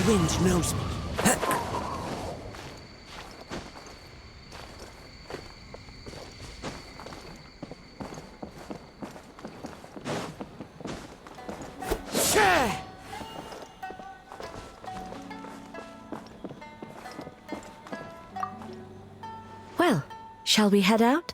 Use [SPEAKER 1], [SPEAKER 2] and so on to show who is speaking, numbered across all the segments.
[SPEAKER 1] The wind knows me.
[SPEAKER 2] Well, shall we head out?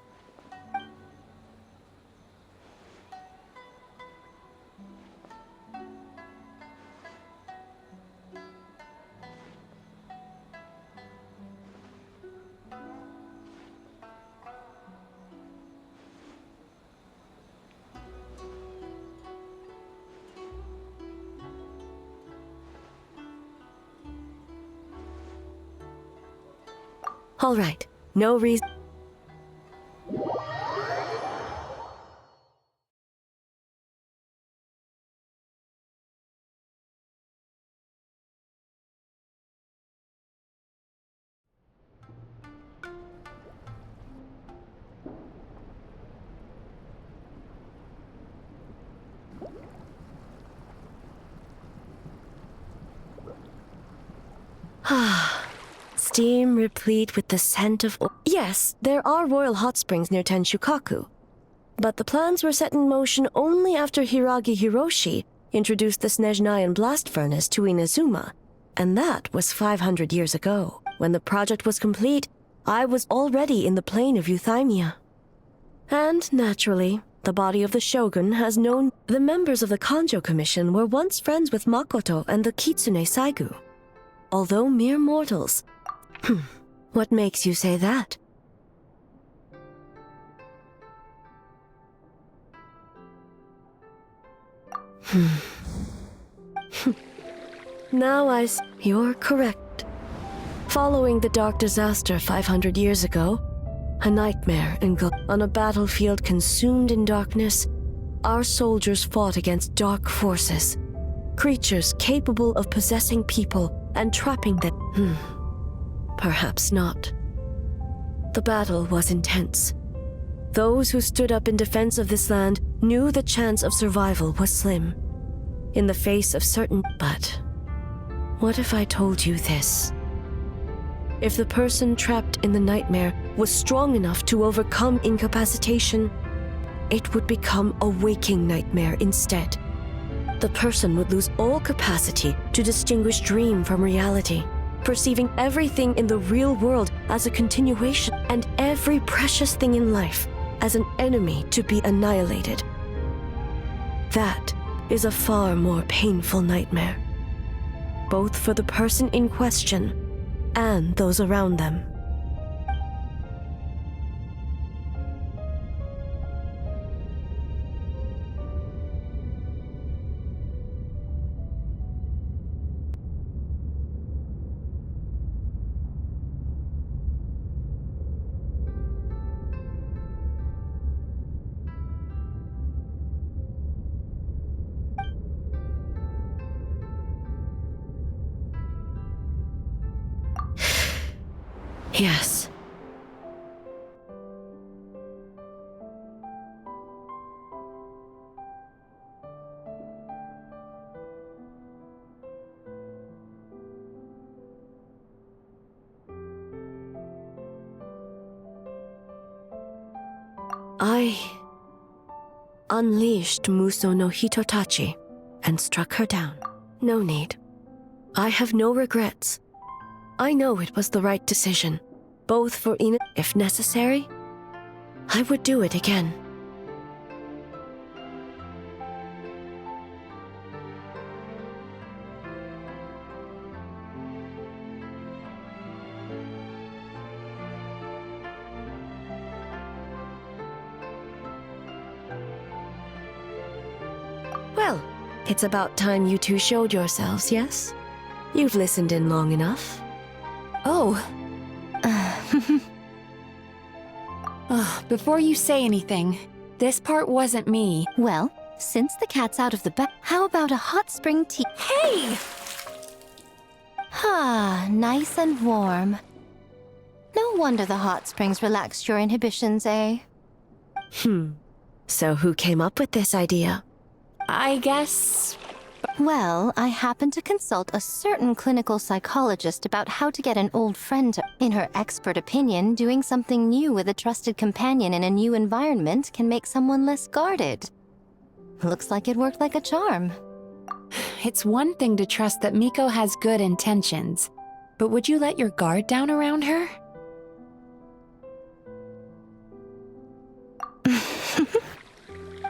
[SPEAKER 2] All right, no reason. Steam replete with the scent of oil. Yes, there are royal hot springs near Tenshukaku. But the plans were set in motion only after Hiragi Hiroshi introduced the Snezhnayan blast furnace to Inazuma. And that was 500 years ago. When the project was complete, I was already in the plain of Euthymia. And, naturally, the body of the shogun has known the members of the Kanjo Commission were once friends with Makoto and the Kitsune Saigu. Although mere mortals. What makes you say that? Now you're correct. Following the dark disaster 500 years ago, a nightmare on a battlefield consumed in darkness, our soldiers fought against dark forces, creatures capable of possessing people and trapping them. Perhaps not. The battle was intense. Those who stood up in defense of this land knew the chance of survival was slim. In the face of certain... But what if I told you this? If the person trapped in the nightmare was strong enough to overcome incapacitation, it would become a waking nightmare instead. The person would lose all capacity to distinguish dream from reality, perceiving everything in the real world as a continuation and every precious thing in life as an enemy to be annihilated. That is a far more painful nightmare, both for the person in question and those around them. Yes. I unleashed Muso no Hitotachi and struck her down. No need. I have no regrets. I know it was the right decision, both for Ina. If necessary, I would do it again. Well, it's about time you two showed yourselves, yes? You've listened in long enough.
[SPEAKER 3] Oh. Before you say anything, this part wasn't me.
[SPEAKER 4] Well, since the cat's out of the bag, how about a hot spring tea?
[SPEAKER 3] Hey!
[SPEAKER 4] Ah, nice and warm. No wonder the hot springs relaxed your inhibitions, eh?
[SPEAKER 2] So who came up with this idea?
[SPEAKER 3] I guess...
[SPEAKER 4] Well, I happened to consult a certain clinical psychologist about how to get an old friend to... In her expert opinion, doing something new with a trusted companion in a new environment can make someone less guarded. Looks like it worked like a charm.
[SPEAKER 3] It's one thing to trust that Miko has good intentions, but would you let your guard down around her?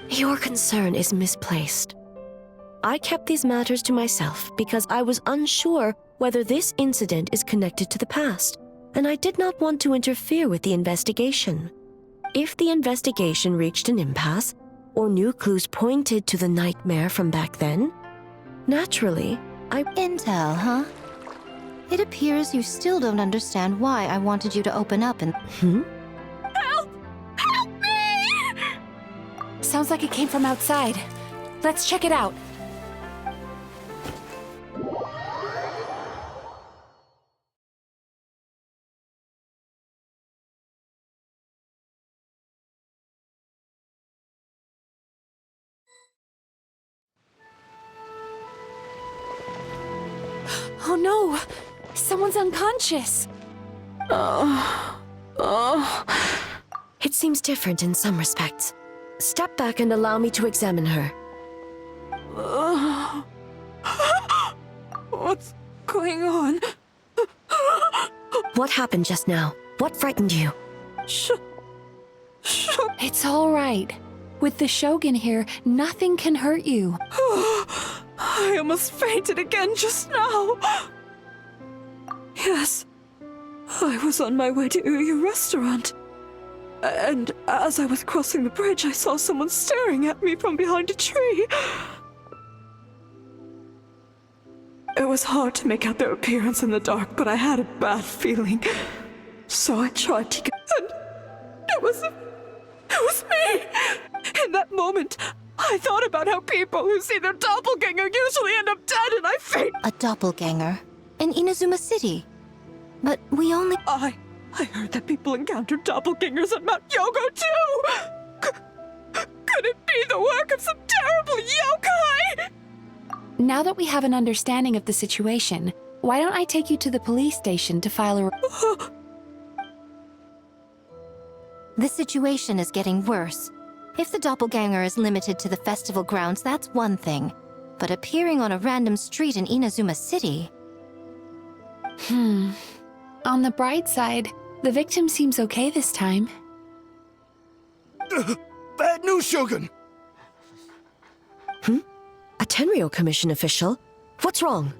[SPEAKER 2] Your concern is misplaced. I kept these matters to myself because I was unsure whether this incident is connected to the past, and I did not want to interfere with the investigation. If the investigation reached an impasse, or new clues pointed to the nightmare from back then, naturally,
[SPEAKER 4] Intel, huh? It appears you still don't understand why I wanted you to open up and...
[SPEAKER 3] Help! Help me! Sounds like it came from outside. Let's check it out. Oh no! Someone's unconscious!
[SPEAKER 2] It seems different in some respects. Step back and allow me to examine her.
[SPEAKER 1] What's going on?
[SPEAKER 2] What happened just now? What frightened you?
[SPEAKER 3] It's all right. With the Shogun here, nothing can hurt you.
[SPEAKER 1] I almost fainted again just now. Yes, I was on my way to your restaurant. And as I was crossing the bridge, I saw someone staring at me from behind a tree. It was hard to make out their appearance in the dark, but I had a bad feeling. So I tried to get... And it was me! In that moment, I thought about how people who see their doppelganger usually end up dead, and I faint.
[SPEAKER 4] A doppelganger? In Inazuma City? But we only...
[SPEAKER 1] I heard that people encountered doppelgangers at Mount Yogo, too! Could it be the work of some terrible yokai?
[SPEAKER 3] Now that we have an understanding of the situation, why don't I take you to the police station to file a...
[SPEAKER 4] The situation is getting worse. If the doppelganger is limited to the festival grounds, that's one thing. But appearing on a random street in Inazuma City...
[SPEAKER 3] On the bright side, the victim seems okay this time.
[SPEAKER 5] Bad news, Shogun!
[SPEAKER 2] A Tenryo Commission official? What's wrong?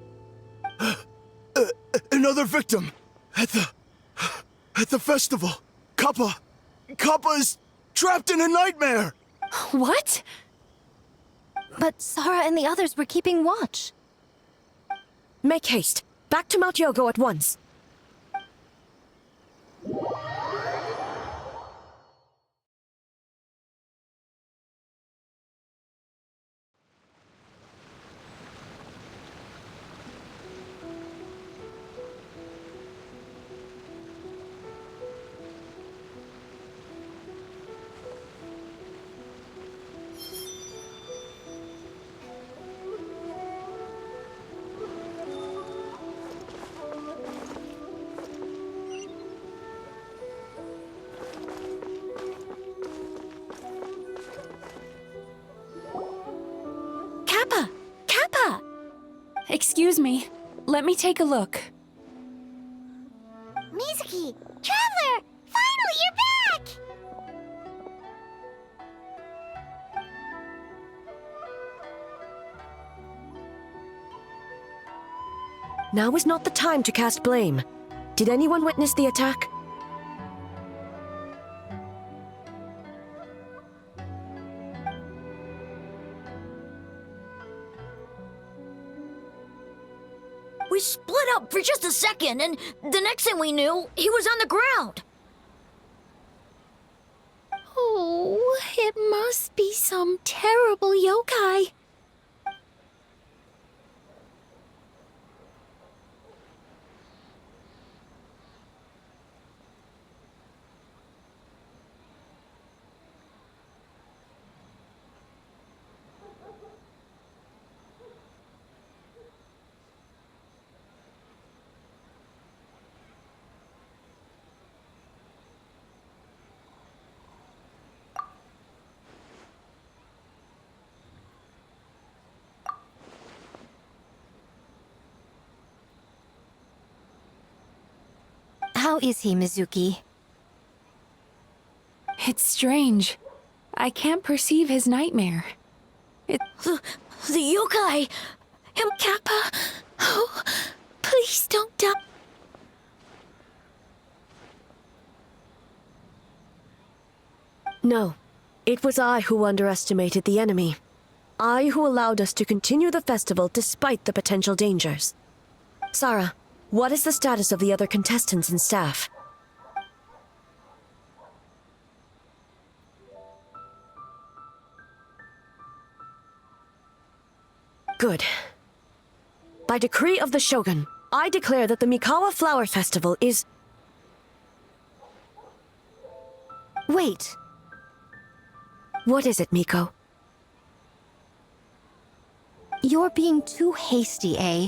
[SPEAKER 5] Another victim! At the festival! Kappa is trapped in a nightmare!
[SPEAKER 3] What?
[SPEAKER 4] But Sara and the others were keeping watch.
[SPEAKER 2] Make haste. Back to Mount Yogo at once.
[SPEAKER 3] Kappa! Excuse me. Let me take a look.
[SPEAKER 4] Mizuki! Traveler! Finally, you're back!
[SPEAKER 2] Now is not the time to cast blame. Did anyone witness the attack?
[SPEAKER 6] We split up for just a second, and the next thing we knew, he was on the ground.
[SPEAKER 3] Oh, it must be some terrible yokai.
[SPEAKER 4] How is he, Mizuki?
[SPEAKER 3] It's strange. I can't perceive his nightmare.
[SPEAKER 6] The yokai! Kappa! Oh, please don't die.
[SPEAKER 2] No, it was I who underestimated the enemy. I who allowed us to continue the festival despite the potential dangers. Sarah, what is the status of the other contestants and staff? Good. By decree of the Shogun, I declare that the Mikawa Flower Festival is...
[SPEAKER 4] Wait.
[SPEAKER 2] What is it, Miko?
[SPEAKER 4] You're being too hasty, eh?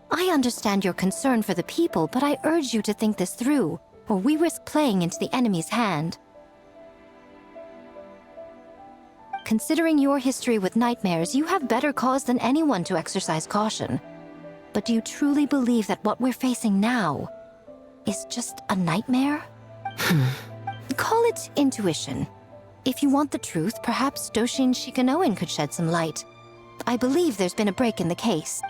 [SPEAKER 4] I understand your concern for the people, but I urge you to think this through, or we risk playing into the enemy's hand. Considering your history with nightmares, you have better cause than anyone to exercise caution. But do you truly believe that what we're facing now is just a nightmare? Call it intuition. If you want the truth, perhaps Doshin Shikanoin could shed some light. I believe there's been a break in the case.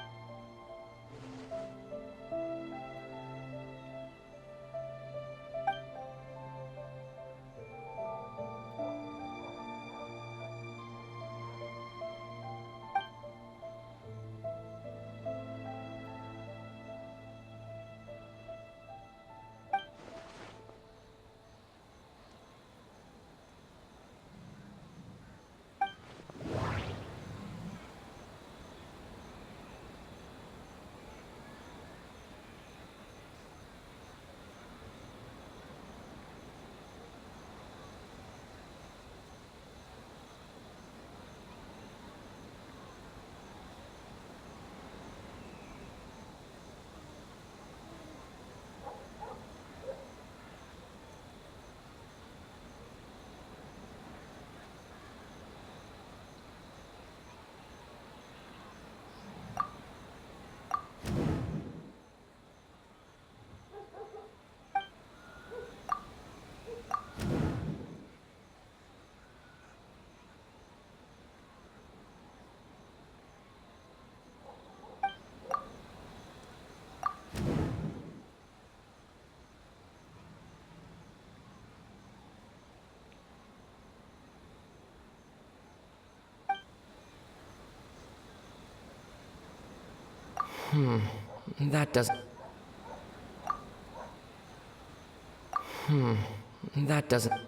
[SPEAKER 7] That doesn't... That doesn't...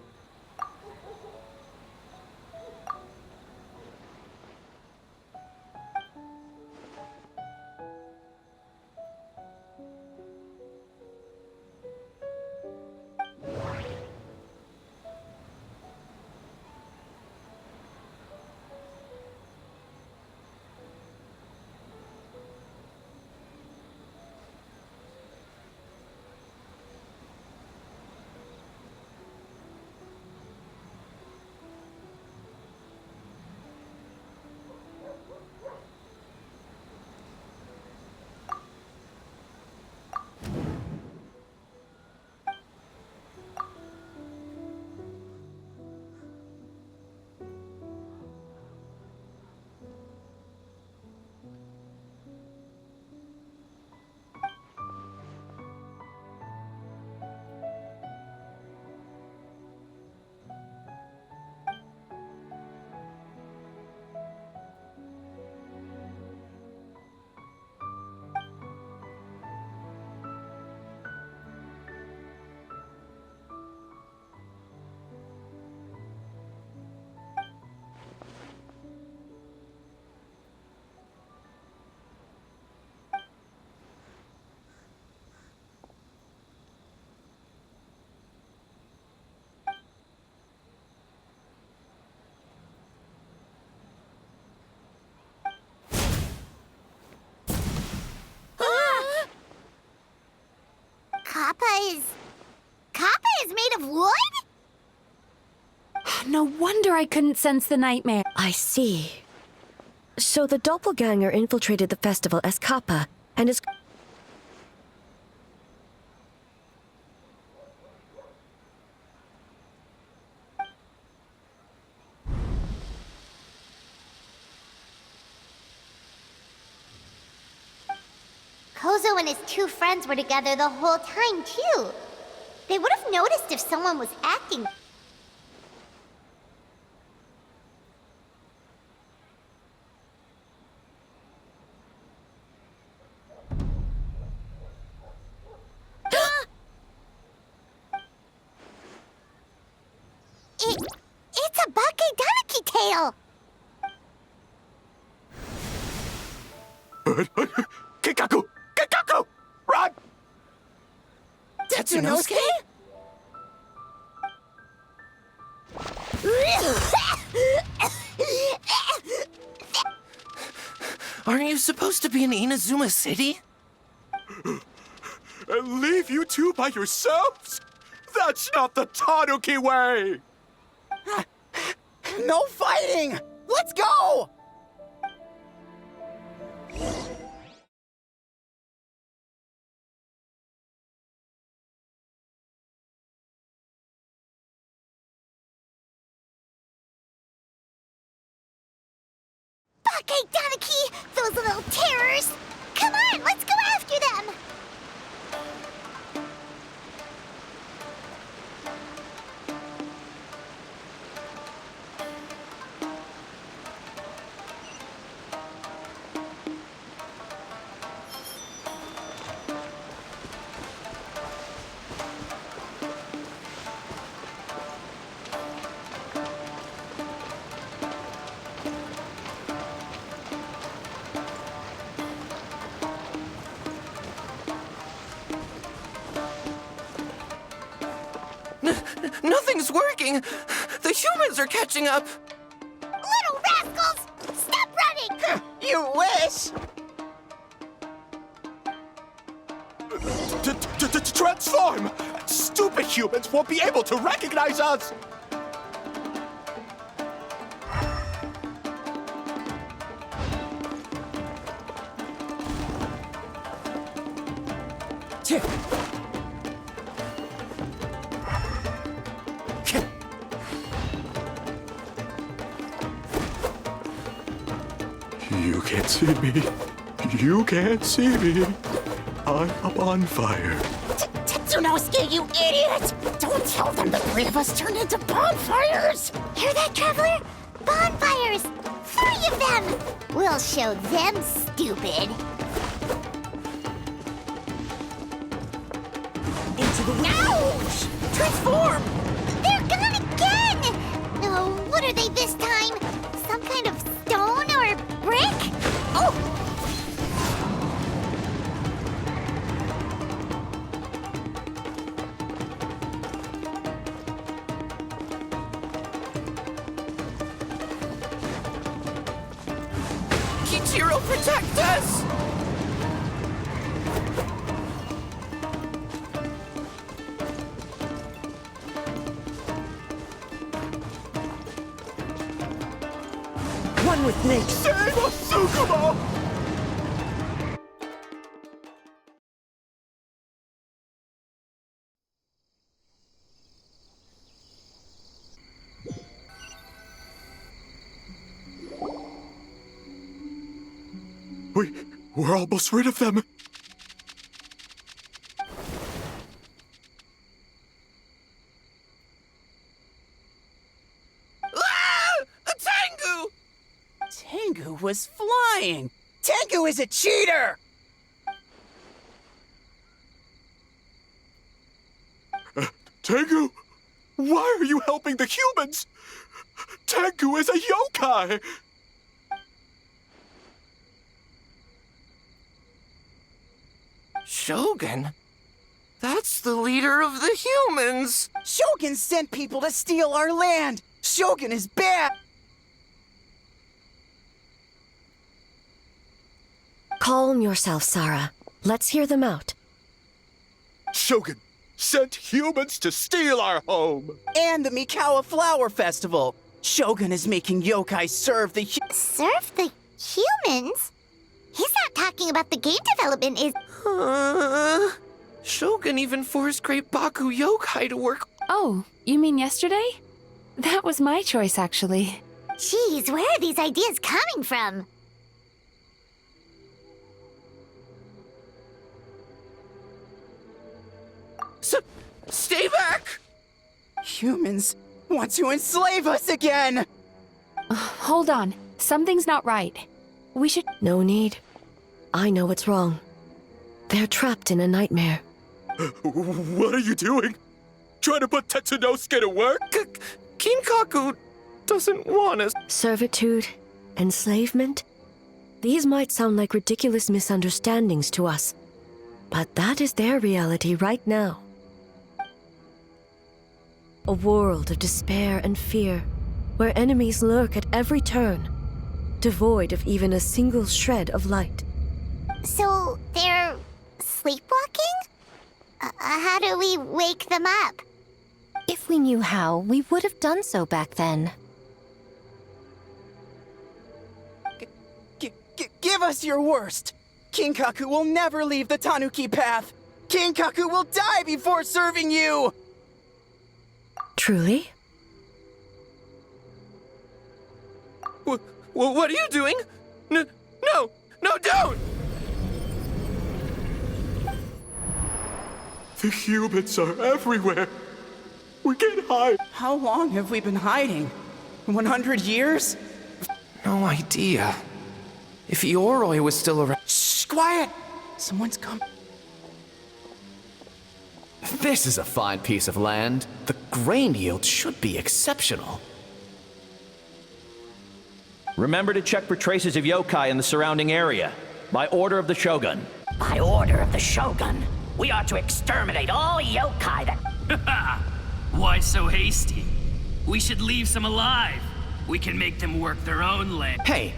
[SPEAKER 6] Kappa is made of wood?
[SPEAKER 3] No wonder I couldn't sense the nightmare.
[SPEAKER 2] I see. So the doppelganger infiltrated the festival as Kappa, and is...
[SPEAKER 8] Kozo and his two friends were together the whole time, too. They would have noticed if someone was acting. It's a Bakedaniki tail!
[SPEAKER 5] Kikaku! Kikaku! Run!
[SPEAKER 3] Tetsunosuke?
[SPEAKER 7] Aren't you supposed to be in Inazuma City?
[SPEAKER 5] And leave you two by yourselves? That's not the Tanuki way!
[SPEAKER 9] No fighting! Let's go!
[SPEAKER 8] Bakedaniki! Those little terrors! Come on, let's go after them!
[SPEAKER 7] Nothing's working! The humans are catching up!
[SPEAKER 8] Little rascals! Stop running!
[SPEAKER 9] You wish!
[SPEAKER 5] Transform! Stupid humans won't be able to recognize us! You can't see me. You can't see me. I'm up on fire.
[SPEAKER 9] Tetsunosuke, you idiot! Don't tell them the three of us turned into bonfires!
[SPEAKER 8] Hear that, Traveler? Bonfires! 3 of them! We'll show them, stupid.
[SPEAKER 9] Into the Ouch! Transform!
[SPEAKER 8] They're gone again! Oh, what are they this time? Some kind of stone or brick? Oh!
[SPEAKER 7] Kichiro, protect us!
[SPEAKER 9] One with me.
[SPEAKER 5] Save us, Tsukumo! We're almost rid of them.
[SPEAKER 7] Ah! A Tengu!
[SPEAKER 9] Tengu was flying! Tengu is a cheater!
[SPEAKER 5] Tengu, why are you helping the humans? Tengu is a yokai!
[SPEAKER 7] Shogun? That's the leader of the humans!
[SPEAKER 9] Shogun sent people to steal our land! Shogun is bad!
[SPEAKER 2] Calm yourself, Sarah. Let's hear them out.
[SPEAKER 5] Shogun sent humans to steal our home!
[SPEAKER 9] And the Mikawa Flower Festival! Shogun is making yokai serve the
[SPEAKER 8] Serve the humans? He's not talking about the game development, is...
[SPEAKER 7] Shogun even forced Great Baku Yokai to work.
[SPEAKER 3] Oh, you mean yesterday? That was my choice, actually.
[SPEAKER 8] Jeez, where are these ideas coming from?
[SPEAKER 7] Stay back!
[SPEAKER 10] Humans want to enslave us again!
[SPEAKER 3] Hold on. Something's not right. We should.
[SPEAKER 2] No need. I know what's wrong. They're trapped in a nightmare.
[SPEAKER 5] What are you doing? Trying to put Tetsunosuke to work?
[SPEAKER 7] Kinkaku doesn't want us.
[SPEAKER 2] Servitude, enslavement. These might sound like ridiculous misunderstandings to us, but that is their reality right now. A world of despair and fear, where enemies lurk at every turn, devoid of even a single shred of light.
[SPEAKER 8] So they're sleepwalking? How do we wake them up?
[SPEAKER 4] If we knew how, we would have done so back then.
[SPEAKER 10] Give us your worst! Kinkaku will never leave the Tanuki path! Kinkaku will die before serving you!
[SPEAKER 2] Truly?
[SPEAKER 7] What are you doing? No, don't!
[SPEAKER 5] The humans are everywhere. We can't hide.
[SPEAKER 10] How long have we been hiding? 100 years?
[SPEAKER 7] No idea. If Ioroi was still around.
[SPEAKER 10] Shh, quiet! Someone's come.
[SPEAKER 11] This is a fine piece of land. The grain yield should be exceptional.
[SPEAKER 12] Remember to check for traces of yokai in the surrounding area. By order of the Shogun.
[SPEAKER 9] By order of the Shogun, we are to exterminate all yokai that...
[SPEAKER 13] Why so hasty? We should leave some alive. We can make them work their own land.
[SPEAKER 11] Hey,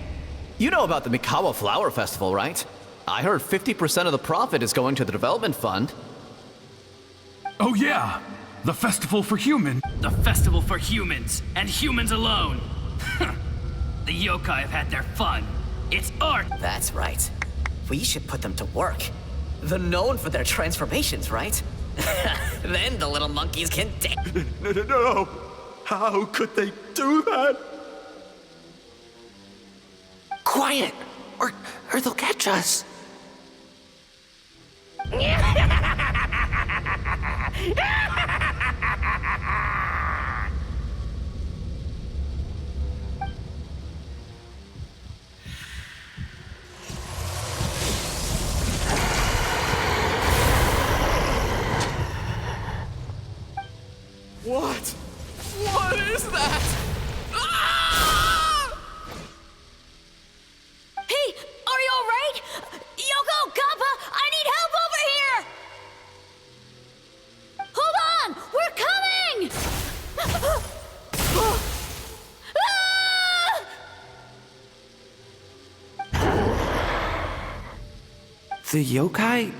[SPEAKER 11] you know about the Mikawa Flower Festival, right? I heard 50% of the profit is going to the development fund.
[SPEAKER 13] Oh yeah, the festival for humans. The festival for humans, and humans alone. The yokai have had their fun. It's art.
[SPEAKER 9] That's right. We should put them to work. They're known for their transformations, right? Then the little monkeys can
[SPEAKER 5] No. How could they do that?
[SPEAKER 7] Quiet, or they'll catch us.
[SPEAKER 5] What?
[SPEAKER 7] What is that? Ah!
[SPEAKER 6] Hey, are you alright? Yoko, Kappa, I need help over here! Hold on! We're coming!
[SPEAKER 7] The yokai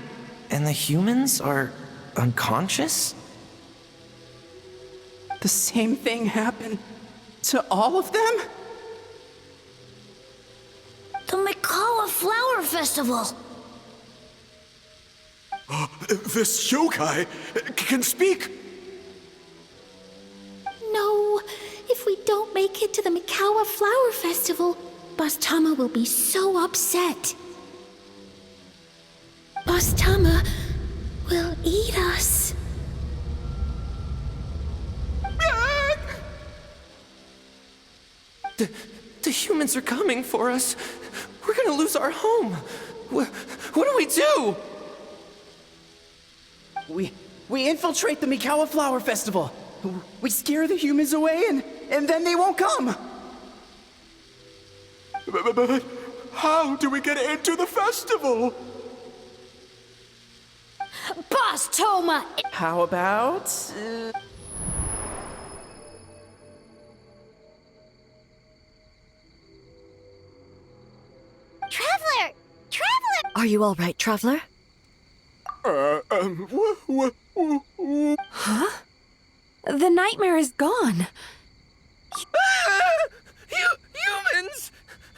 [SPEAKER 7] and the humans are unconscious?
[SPEAKER 10] The same thing happened to all of them?
[SPEAKER 6] The Mikawa Flower Festival!
[SPEAKER 5] This yokai can speak.
[SPEAKER 8] No, if we don't make it to the Mikawa Flower Festival, Boss Tama will be so upset. Boss Tama will eat us.
[SPEAKER 7] The humans are coming for us. We're gonna lose our home. What do we do?
[SPEAKER 10] We infiltrate the Mikawa Flower Festival. We scare the humans away and then they won't come.
[SPEAKER 5] But how do we get into the festival?
[SPEAKER 6] Boss Toma!
[SPEAKER 10] How about...
[SPEAKER 8] Traveler! Traveler!
[SPEAKER 2] Are you all right, Traveler?
[SPEAKER 3] Huh? The nightmare is gone.
[SPEAKER 7] Humans!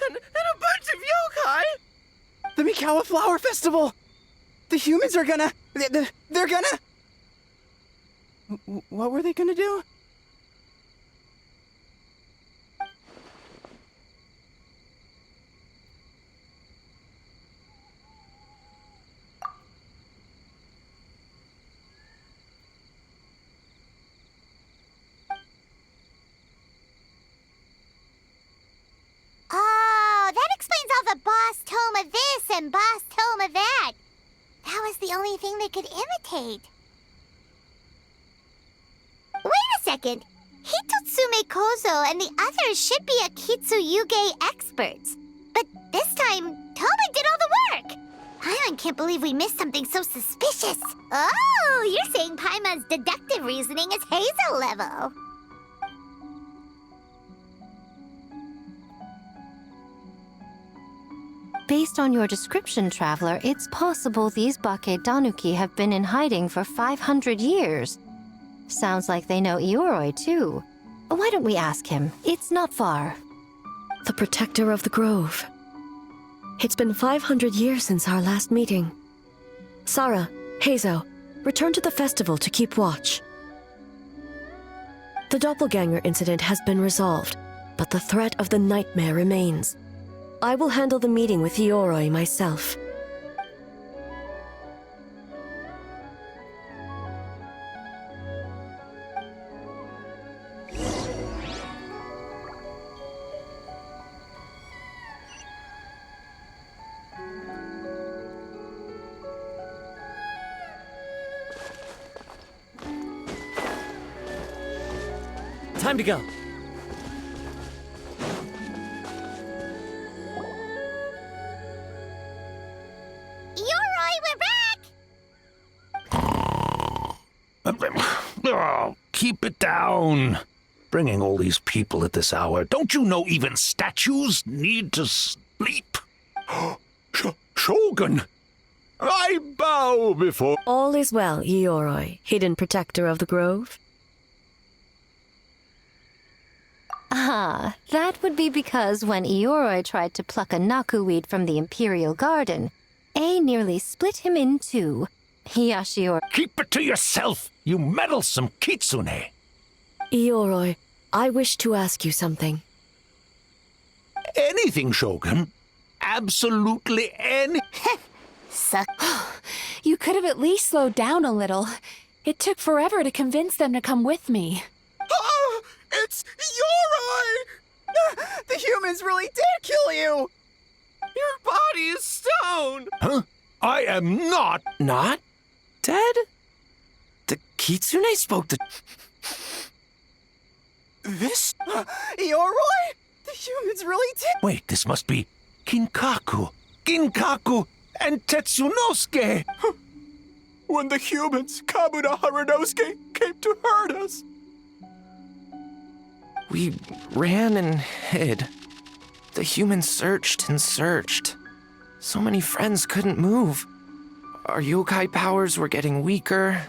[SPEAKER 7] And a bunch of yokai!
[SPEAKER 10] The Mikawa Flower Festival! The humans are gonna... They're gonna... What were they gonna do?
[SPEAKER 8] and boss tome of that. That was the only thing they could imitate. Wait a second. Hitotsume Kozo and the others should be Akitsuyuge experts. But this time, Toma did all the work. Paimon can't believe we missed something so suspicious. Oh, you're saying Paimon's deductive reasoning is Hazel level.
[SPEAKER 4] Based on your description, Traveler, it's possible these Bakedanuki have been in hiding for 500 years. Sounds like they know Ioroi, too. Why don't we ask him? It's not far.
[SPEAKER 2] The protector of the grove. It's been 500 years since our last meeting. Sarah, Hazo, return to the festival to keep watch. The doppelganger incident has been resolved, but the threat of the nightmare remains. I will handle the meeting with Ioroi myself.
[SPEAKER 11] Time to go.
[SPEAKER 8] Ioroi, we're back!
[SPEAKER 14] Oh, keep it down. Bringing all these people at this hour. Don't you know even statues need to sleep? Shogun! I bow before...
[SPEAKER 2] All is well, Ioroi, hidden protector of the grove.
[SPEAKER 4] Ah, that would be because when Ioroi tried to pluck a naku weed from the Imperial Garden, A nearly split him in two. Yashiori...
[SPEAKER 14] Keep it to yourself, you meddlesome kitsune!
[SPEAKER 2] Ioroi, I wish to ask you something.
[SPEAKER 14] Anything, Shogun. Absolutely any...
[SPEAKER 8] Suck.
[SPEAKER 3] You could have at least slowed down a little. It took forever to convince them to come with me.
[SPEAKER 10] Oh, it's Ioroi! The humans really did kill you!
[SPEAKER 7] Your body is stone!
[SPEAKER 14] Huh? I am not...
[SPEAKER 7] Not dead? The Kitsune spoke to...
[SPEAKER 10] This? Ioroi? The humans really did...
[SPEAKER 14] Wait, this must be Kinkaku. Ginkaku and Tetsunosuke!
[SPEAKER 5] When the humans, Kabuna Harunosuke, came to hurt us.
[SPEAKER 7] We ran and hid. The humans searched and searched. So many friends couldn't move. Our yokai powers were getting weaker.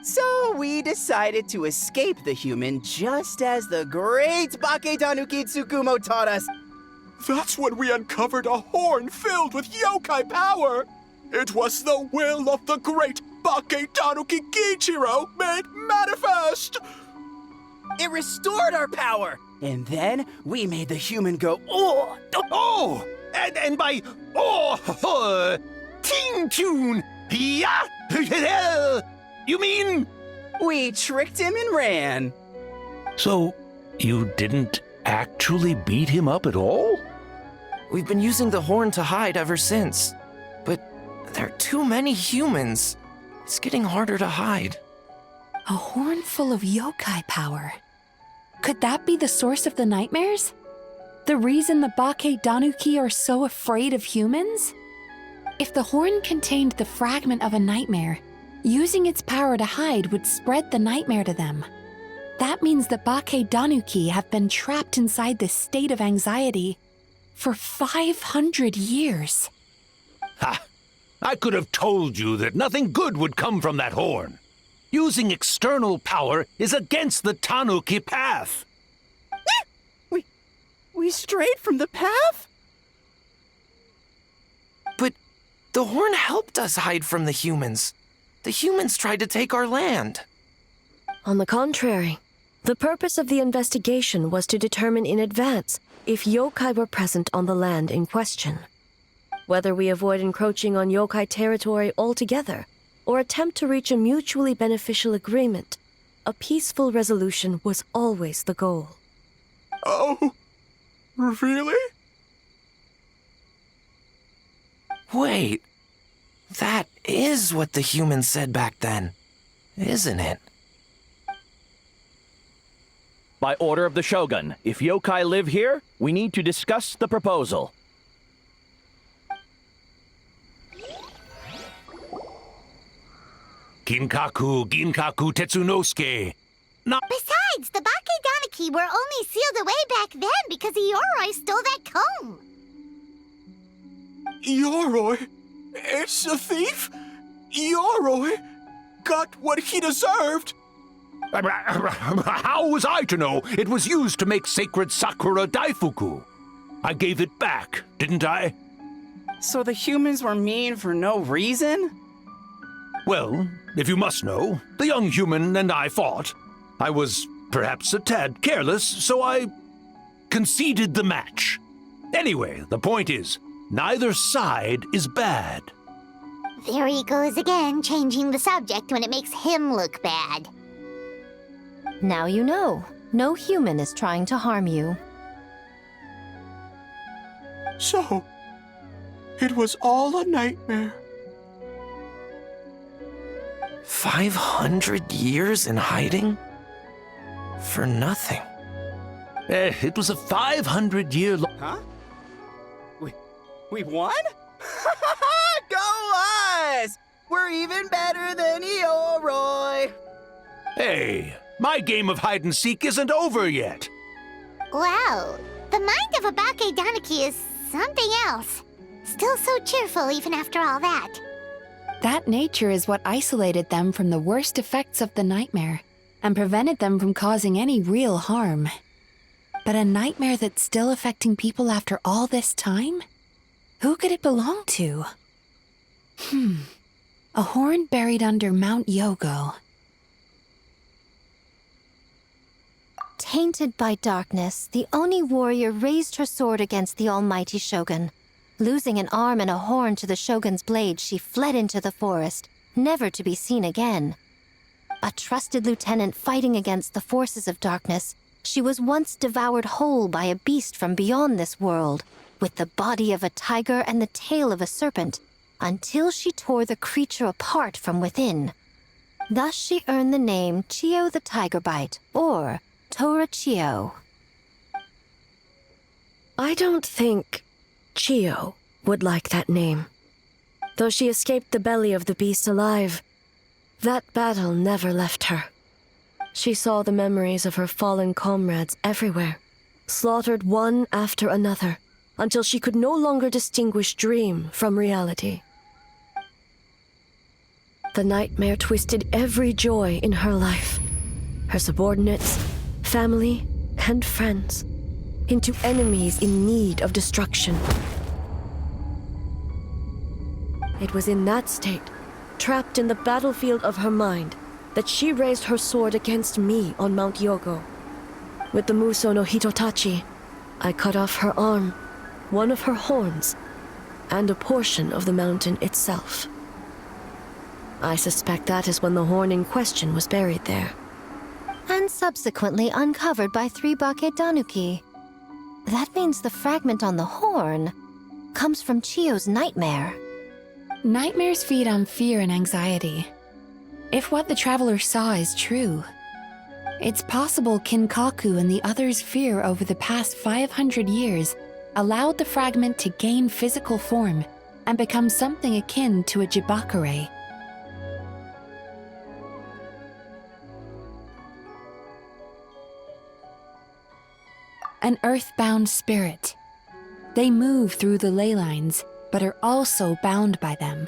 [SPEAKER 10] So we decided to escape the human just as the great Bakedanuki Tsukumo taught us.
[SPEAKER 5] That's when we uncovered a horn filled with yokai power. It was the will of the great Bakedanuki Gichiro made manifest.
[SPEAKER 10] It restored our power, and then we made the human go, oh!
[SPEAKER 14] Oh! And by, Ting Tune! Yeah! You mean?
[SPEAKER 10] We tricked him and ran.
[SPEAKER 14] So, you didn't actually beat him up at all?
[SPEAKER 7] We've been using the horn to hide ever since. But there are too many humans. It's getting harder to hide.
[SPEAKER 3] A horn full of yokai power. Could that be the source of the nightmares? The reason the Bakedanuki are so afraid of humans? If the horn contained the fragment of a nightmare, using its power to hide would spread the nightmare to them. That means the Bakedanuki have been trapped inside this state of anxiety for 500 years.
[SPEAKER 14] Ha! I could have told you that nothing good would come from that horn. Using external power is against the Tanuki path.
[SPEAKER 10] We strayed from the path?
[SPEAKER 7] But the horn helped us hide from the humans. The humans tried to take our land.
[SPEAKER 2] On the contrary, the purpose of the investigation was to determine in advance if yokai were present on the land in question. Whether we avoid encroaching on yokai territory altogether, or attempt to reach a mutually beneficial agreement, a peaceful resolution was always the goal.
[SPEAKER 5] Oh, really?
[SPEAKER 7] Wait, that is what the humans said back then, isn't it?
[SPEAKER 12] By order of the Shogun, if yokai live here, we need to discuss the proposal.
[SPEAKER 14] Ginkaku Tetsunosuke.
[SPEAKER 8] Besides, the Bakedaniki were only sealed away back then because Ioroi stole that comb.
[SPEAKER 5] Yoroi? It's a thief? Yoroi got what he deserved?
[SPEAKER 14] How was I to know it was used to make sacred Sakura Daifuku? I gave it back, didn't I?
[SPEAKER 10] So the humans were mean for no reason?
[SPEAKER 14] Well, if you must know, the young human and I fought. I was perhaps a tad careless, so I conceded the match. Anyway, the point is, neither side is bad.
[SPEAKER 8] There he goes again, changing the subject when it makes him look bad.
[SPEAKER 4] Now you know. No human is trying to harm you.
[SPEAKER 5] So, it was all a nightmare.
[SPEAKER 7] 500 years in hiding? For nothing.
[SPEAKER 14] It was a 500-year long...
[SPEAKER 10] Huh? We won? Go us! We're even better than Ioroi!
[SPEAKER 14] Hey, my game of hide-and-seek isn't over yet.
[SPEAKER 8] Wow, the mind of a Bakedaniki is something else. Still so cheerful even after all that.
[SPEAKER 3] That nature is what isolated them from the worst effects of the nightmare and prevented them from causing any real harm. But a nightmare that's still affecting people after all this time? Who could it belong to? A horn buried under Mount Yogo.
[SPEAKER 4] Tainted by darkness, the Oni warrior raised her sword against the almighty Shogun. Losing an arm and a horn to the Shogun's blade, she fled into the forest, never to be seen again. A trusted lieutenant fighting against the forces of darkness, she was once devoured whole by a beast from beyond this world, with the body of a tiger and the tail of a serpent, until she tore the creature apart from within. Thus she earned the name Chiyo the Tigerbite, or Tora Chiyo.
[SPEAKER 2] I don't think Chiyo would like that name. Though she escaped the belly of the beast alive, that battle never left her. She saw the memories of her fallen comrades everywhere, slaughtered one after another, until she could no longer distinguish dream from reality. The nightmare twisted every joy in her life, her subordinates, family, and friends, into enemies in need of destruction. It was in that state, trapped in the battlefield of her mind, that she raised her sword against me on Mount Yogo. With the Muso no Hitotachi, I cut off her arm, one of her horns, and a portion of the mountain itself. I suspect that is when the horn in question was buried there.
[SPEAKER 4] And subsequently uncovered by 3 Bakedanuki. That means the fragment on the horn comes from Chiyo's nightmare.
[SPEAKER 3] Nightmares feed on fear and anxiety. If what the traveler saw is true, it's possible Kinkaku and the others' fear over the past 500 years allowed the fragment to gain physical form and become something akin to a jibakure. An earthbound spirit. They move through the ley lines, but are also bound by them.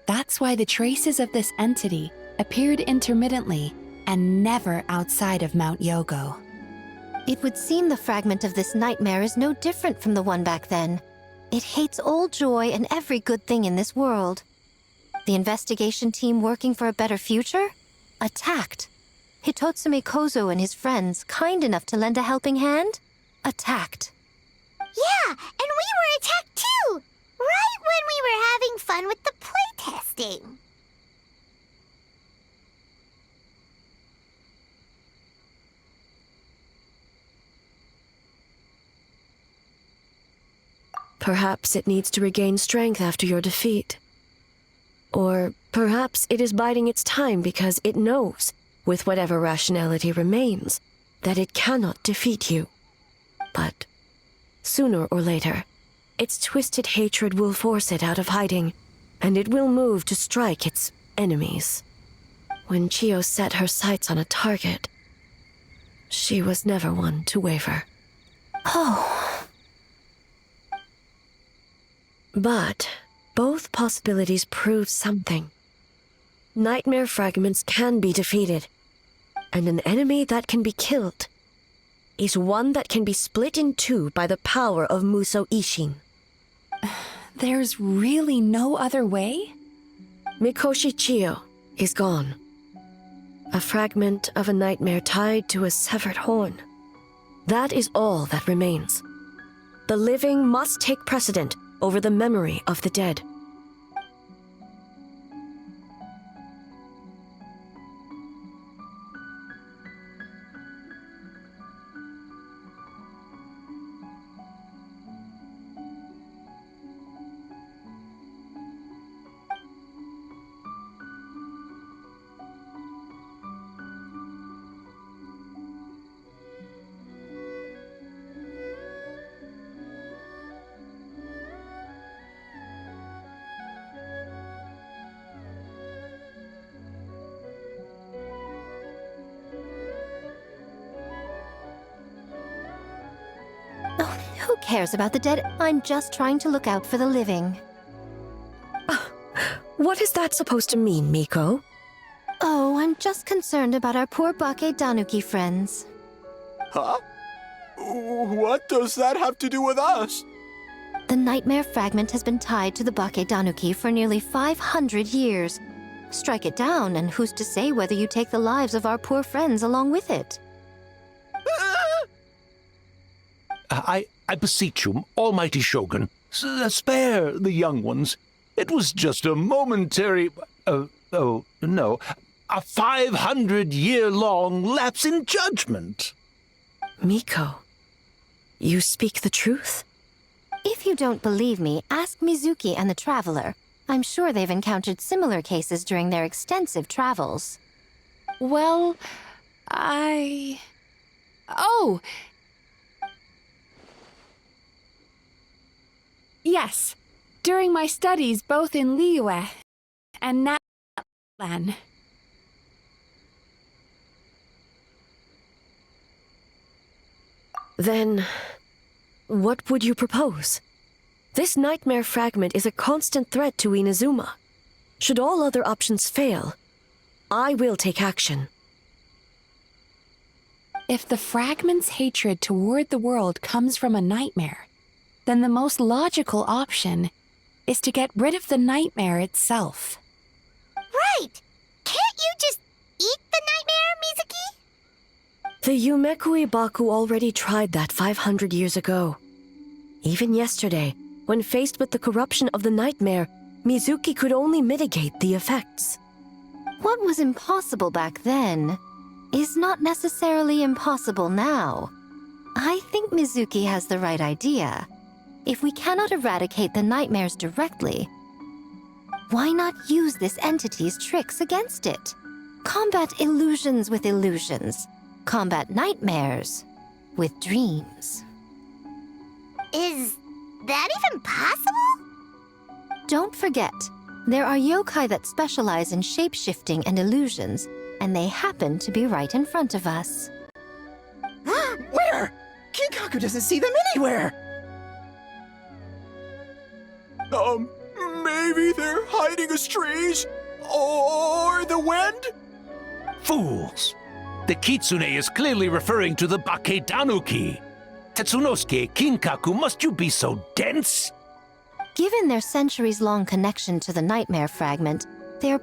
[SPEAKER 3] That's why the traces of this entity appeared intermittently and never outside of Mount Yogo.
[SPEAKER 4] It would seem the fragment of this nightmare is no different from the one back then. It hates all joy and every good thing in this world. The investigation team working for a better future? Attacked. Hitotsume Kozo and his friends, kind enough to lend a helping hand? Attacked.
[SPEAKER 8] Yeah, and we were attacked too! Right when we were having fun with the playtesting.
[SPEAKER 2] Perhaps it needs to regain strength after your defeat. Or perhaps it is biding its time because it knows, with whatever rationality remains, that it cannot defeat you. But sooner or later, its twisted hatred will force it out of hiding, and it will move to strike its enemies. When Chio set her sights on a target, she was never one to waver.
[SPEAKER 4] Oh.
[SPEAKER 2] But both possibilities prove something. Nightmare fragments can be defeated, and an enemy that can be killed is one that can be split in two by the power of Muso Ishin.
[SPEAKER 3] There's really no other way?
[SPEAKER 2] Mikoshi Chio is gone. A fragment of a nightmare tied to a severed horn. That is all that remains. The living must take precedent over the memory of the dead.
[SPEAKER 4] Who cares about the dead? I'm just trying to look out for the living.
[SPEAKER 2] What is that supposed to mean, Miko?
[SPEAKER 4] Oh, I'm just concerned about our poor Bake Danuki friends.
[SPEAKER 5] Huh? What does that have to do with us?
[SPEAKER 4] The nightmare fragment has been tied to the Bake Danuki for nearly 500 years. Strike it down, and who's to say whether you take the lives of our poor friends along with it?
[SPEAKER 14] I beseech you, almighty Shogun, spare the young ones. It was just a momentary... a 500-year-long lapse in judgment.
[SPEAKER 2] Miko, you speak the truth?
[SPEAKER 4] If you don't believe me, ask Mizuki and the Traveler. I'm sure they've encountered similar cases during their extensive travels.
[SPEAKER 3] Well, Oh! Yes, during my studies both in Liyue and Natlan.
[SPEAKER 2] Then, what would you propose? This nightmare fragment is a constant threat to Inazuma. Should all other options fail, I will take action.
[SPEAKER 3] If the fragment's hatred toward the world comes from a nightmare, then the most logical option is to get rid of the nightmare itself.
[SPEAKER 8] Right! Can't you just eat the nightmare, Mizuki?
[SPEAKER 2] The Yumeku Ibaku already tried that 500 years ago. Even yesterday, when faced with the corruption of the nightmare, Mizuki could only mitigate the effects.
[SPEAKER 4] What was impossible back then is not necessarily impossible now. I think Mizuki has the right idea. If we cannot eradicate the nightmares directly, why not use this entity's tricks against it? Combat illusions with illusions. Combat nightmares with dreams.
[SPEAKER 8] Is that even possible?
[SPEAKER 4] Don't forget, there are yokai that specialize in shape-shifting and illusions, and they happen to be right in front of us.
[SPEAKER 10] Where? Kinkaku doesn't see them anywhere!
[SPEAKER 5] Maybe they're hiding as trees? Or the wind?
[SPEAKER 14] Fools! The Kitsune is clearly referring to the Bake Danuki. Tetsunosuke, Kinkaku, must you be so dense?
[SPEAKER 4] Given their centuries-long connection to the nightmare fragment, they are